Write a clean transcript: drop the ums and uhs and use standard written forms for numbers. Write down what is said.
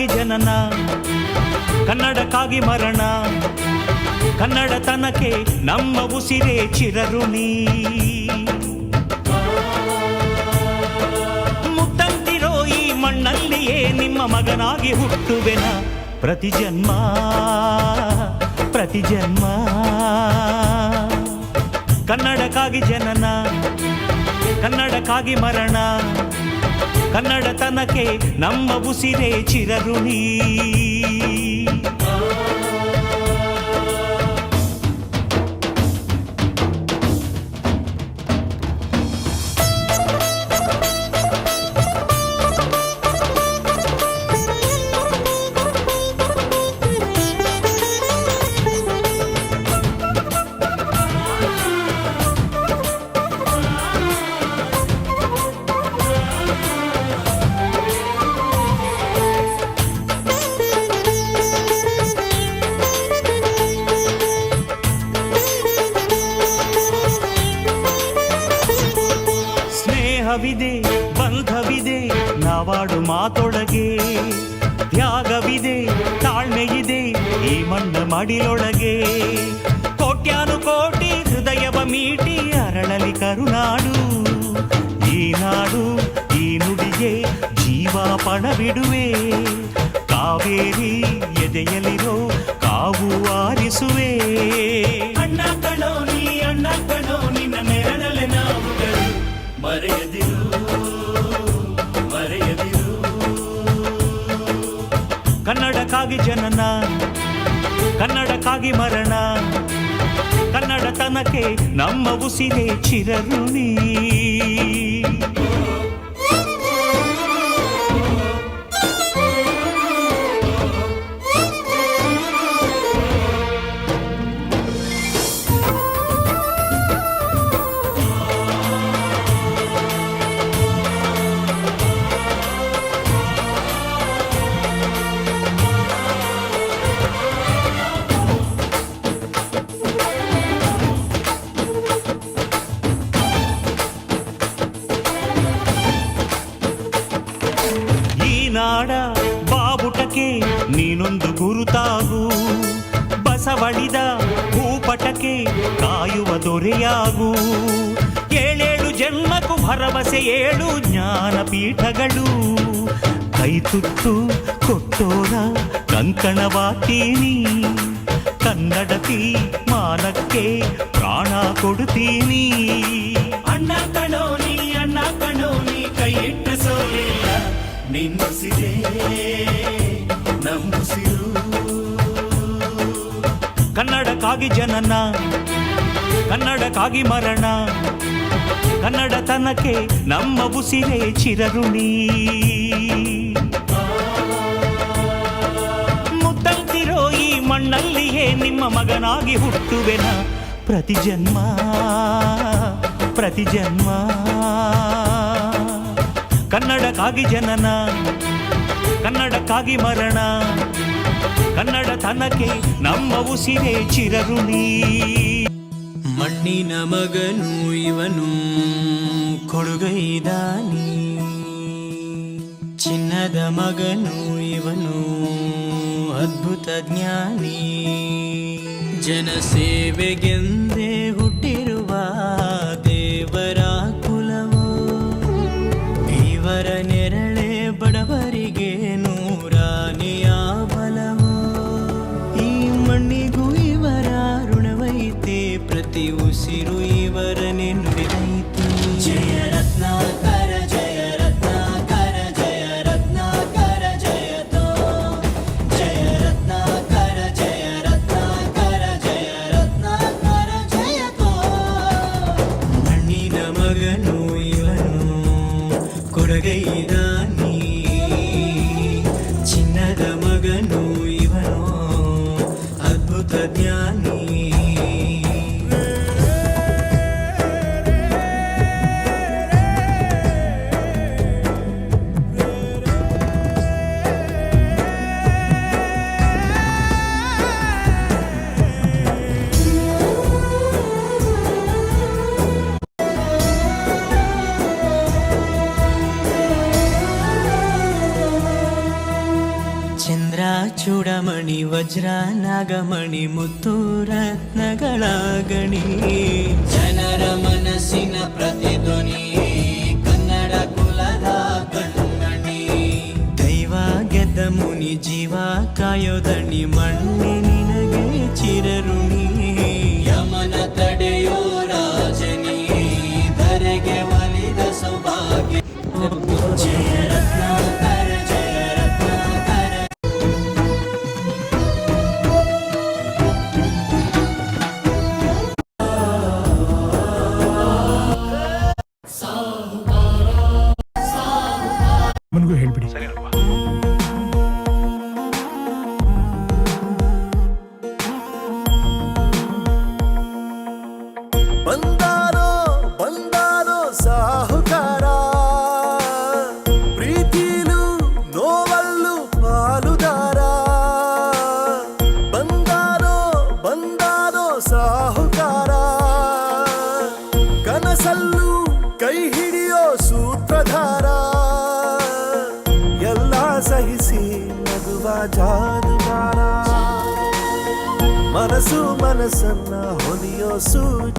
ಕನ್ನಡಕ್ಕಾಗಿ ಜನನ, ಕನ್ನಡಕ್ಕಾಗಿ ಮರಣ, ಕನ್ನಡತನಕ್ಕೆ ನಮ್ಮ ಉಸಿರೇ ಚಿರಋಣಿ. ಮುತ್ತಂತಿರೋ ಈ ಮಣ್ಣಲ್ಲಿಯೇ ನಿಮ್ಮ ಮಗನಾಗಿ ಹುಟ್ಟುವೆನ, ಪ್ರತಿ ಜನ್ಮ ಪ್ರತಿ ಜನ್ಮ. ಕನ್ನಡಕ್ಕಾಗಿ ಜನನ, ಕನ್ನಡಕ್ಕಾಗಿ ಮರಣ, ಕನ್ನಡತನಕ್ಕೆ ನಮ್ಮ ಉಸಿರೇ ಚಿರಋಣಿ. ಸ್ನೇಹವಿದೆ, ಬಂಧವಿದೆ ನಾವಾಡು ಮಾತೊಳಗೆ, ತ್ಯಾಗವಿದೆ, ತಾಳ್ಮೆಯಿದೆ ಈ ಮಣ್ಣ ಮಡಿಯೊಳಗೆ. ಕೋಟ್ಯಾನು ಕೋಟಿ ಹೃದಯವ ಮೀಟಿ ಅರಳಲಿ ಕರುನಾಡು, ಈ ನಾಡು ಈ ನುಡಿಗೆ ಜೀವ ಪಣವಿಡುವೆ. ಕಾವೇರಿ ಎದೆಯಲಿರೋ ಕಾವು ಆರಿಸುವೆ. ಅಣ್ಣ ಕಣೋ ನೀ, ಅಣ್ಣ ಕಣೋ ನಿನ್ನ ನೆರಳಲೆ ನಾವುಗಳು, ಮರೆಯದಿರು ಮರೆಯದಿರು. ಕನ್ನಡಕ್ಕಾಗಿ ಜನನ, ಕನ್ನಡಕ್ಕಾಗಿ ಮರಣ, ಕನ್ನಡತನಕ್ಕೆ ನಮ್ಮ ಉಸಿರೇ ಚಿರಋಣಿ. ನಾಡ ಬಾವುಟಕ್ಕೆ ನೀನೊಂದು ಗುರುತಾಗು, ಬಸವಳಿದ ಭೂಪಟಕ್ಕೆ ಕಾಯುವ ದೊರೆಯಾಗು. ಏಳೇಳು ಜನ್ಮಕ್ಕೂ ಭರವಸೆ ಏಳು ಜ್ಞಾನಪೀಠಗಳು, ಕೈ ತುತ್ತು ಕೊಟ್ಟೋರ ಕಂಕಣವಾಗ್ತೀನಿ. ಕನ್ನಡತಿ ಮಾನಕ್ಕೆ ಪ್ರಾಣ ಕೊಡುತ್ತೀನಿ. ಅಣ್ಣ ಕಣೋ ನೀ, ಅಣ್ಣ ಕಣೋ ನೀ ಕೈ ಇಟ್ಟ ಸೋಲಿಲ್ಲ, ನಿನ್ನುಸಿರೇ ನಮ್ಮುಸಿರು. ಕನ್ನಡಕ್ಕಾಗಿ ಜನನ, ಕನ್ನಡಕ್ಕಾಗಿ ಮರಣ, ಕನ್ನಡತನಕ್ಕೆ ನಮ್ಮ ಉಸಿರೇ ಚಿರಋಣಿ. ಮುತ್ತಂತಿರೋ ಈ ಮಣ್ಣಲ್ಲಿಯೇ ನಿಮ್ಮ ಮಗನಾಗಿ ಹುಟ್ಟುವೆನ, ಪ್ರತಿ ಜನ್ಮ ಪ್ರತಿ ಜನ್ಮ. ಕನ್ನಡಕ್ಕಾಗಿ ಜನನ, ಕನ್ನಡಕ್ಕಾಗಿ ಮರಣ, ಕನ್ನಡತನಕ್ಕೆ ನಮ್ಮ ಉಸಿರೇ ಚಿರಋಣಿ. ಮಣ್ಣಿನ ಮಗನು ಇವನು ಕೊಡುಗೈದಾನಿ, ಚಿನ್ನದ ಮಗನು ಇವನು ಅದ್ಭುತ ಜ್ಞಾನಿ. ಜನಸೇವೆಗೆಂದೇ ಹುಟ್ಟಿರುವ ದೇವರ ಕುಲವೋ, ಇವರ ನೆರಳೆ ಬಡವರಿಗೆ ನೂರಾನೆಯ ಬಲವೋ. ಈ ಮಣ್ಣಿಗೂ ಇವರ ಋಣವೈತೆ, ಪ್ರತಿ ಉಸಿರು ಇವರನೆ ನುಡಿದೈತೆ. ಜಯ ರತ್ನಾಕರ ಜಯ ರತ್ನಾಕರ ಜಯ ರತ್ನಾಕರ ಜಯತೋ, ಜಯ ರತ್ನಾಕರ ಜಯ ರತ್ನಾಕರ ಜಯ ರತ್ನಾಕರ ಜಯತೋ. ಮಣ್ಣಿನ ಮಗನು ಇವನು ಕೊಡುಗೈದಾನಿ, ಚಿನ್ನದ ಮಗನು ಇವನು ಅದ್ಭುತ ಜ್ಞಾನಿ. ಚಂದ್ರ ಚೂಡಮಣಿ ವಜ್ರ ನಾಗಮಣಿ ಮುತ್ತು ರತ್ನಗಳ ಗಣಿ ಜನರ ಮನಸ್ಸಿನ ಪ್ರತಿಧ್ವನಿ ಕನ್ನಡ ಕುಲದ ಕಣ್ಮಣಿ ದೈವ ಗೆದ್ದ ಮುನಿ ಜೀವ ಕಾಯೋದಣಿ ಮಣ್ಣಿ ನಿನಗೆ ಚಿರಋಣಿ ಯಮನ ತಡೆಯೋ ರಾಜನಿ ಧರೆಗೆ ಒಲಿದ ಸೌಭಾಗ್ಯ ಜಯ ರತ್ನಾಕರ ಜಯ ರತ್ನಾಕರ ಮನಗೂ ಹೇಳ್ಬಿಡಿ ಬಂದಾರೋ ಬಂದಾರೋ ಸಾಹುಕಾರ ಪ್ರೀತಿಲು ನೋವಲ್ಲು ಪಾಲುದಾರ ಬಂದಾರೋ ಬಂದಾರೋ ಸಾಹುಕಾರ ಕನಸಲ್ಲು ಕೈ ಹಿಡಿಯೋ ಸೂತ್ರಧಾರ ಎಲ್ಲ ಸಹಿಸಿ ನಗುವ ಜಾದುಗಾರ ಮನಸ್ಸು ಮನಸ್ಸನ್ನ ಹೊಲಿಯೋ ಸೂಚ